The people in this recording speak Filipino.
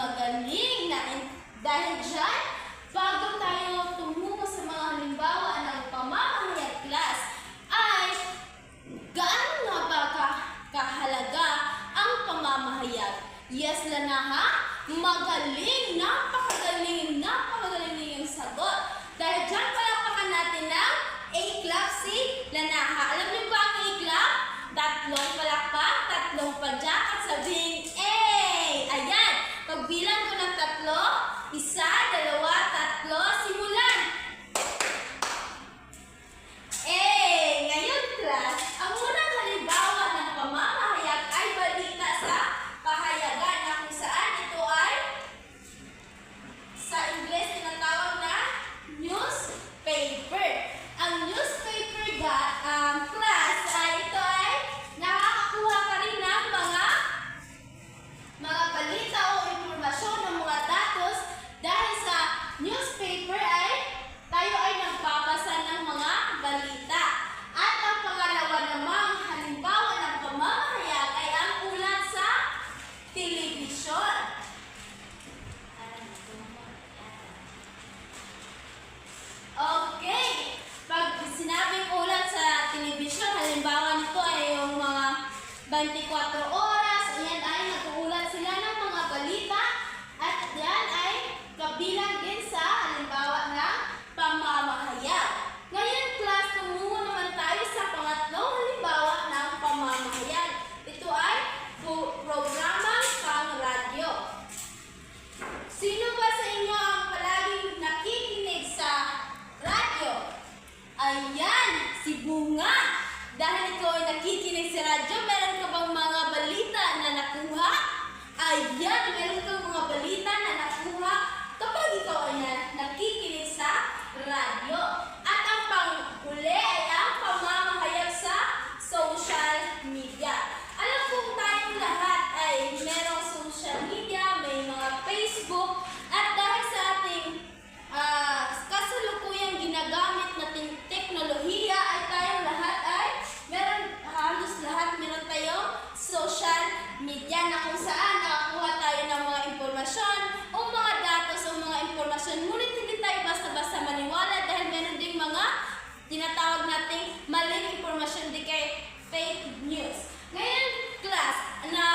magaling na dahil dyan, bago tayo tumungo sa mga halimbawa ng pamamahayag class, ay gaano nga ba kahalaga ang pamamahayag? Yes, Lanaha, magaling, napakagaling yung sagot. Dahil dyan, palakpakan natin ng A-clap si Lanaha. Alam niyo ba ang A-clap? Tatlong palakpak, tatlong padyak at sabihin A! Ayan, pagbilang ko ng tatlo, 1, 2, 3, simulan! A! Ngayon, class, ang unang halimbawa ng pamamahayag ay balita sa pahayagan na kung saan ito ay sa Ingles tinatawag na newspaper. Ang newspaper class ay ito ay nakakakuha ka rin ng mga balita o impormasyon ng mga datos dahil sa newspaper ay tayo ay nagbabasa ng mga balita. At ang pangalawa namang halimbawa ng pamamahayag ay ang ulat sa telebisyon. Okay, pag sinabing ulat sa telebisyon, halimbawa nito ay yung mga 24 oras, ayan ay nag-uulat sila ng mga balita at yan ay kabilang din sa halimbawa ng pamamahayag. Ngayon, class, tumungo naman tayo sa pangatlong halimbawa ng pamamahayag. Ito ay programang pang-radyo. Sino ba sa inyo ang palaging nakikinig sa radyo? Ayan, si Bunga. Dahil ikaw ay nakikinig sa radyo, meron ka bang mga balita na nakuha? Ayan, meron kang mga balita na nakuha kapag ikaw ay nakikinig sa radyo. At ang pang-uli ay ang pamamahayag sa social media. Alam kong tayong lahat ay merong social media, may mga Facebook, at dahil sa ating kasalukuyang ginagamit nating teknolohiya ay tayong lahat ay halos lahat meron tayong social media na kung saan nakakuha tayo ng mga impormasyon o mga datos o mga impormasyon. Ngunit hindi tayo basta-basta maniwala dahil meron ding mga tinatawag nating maling impormasyon, di kay fake news. Ngayon, class, na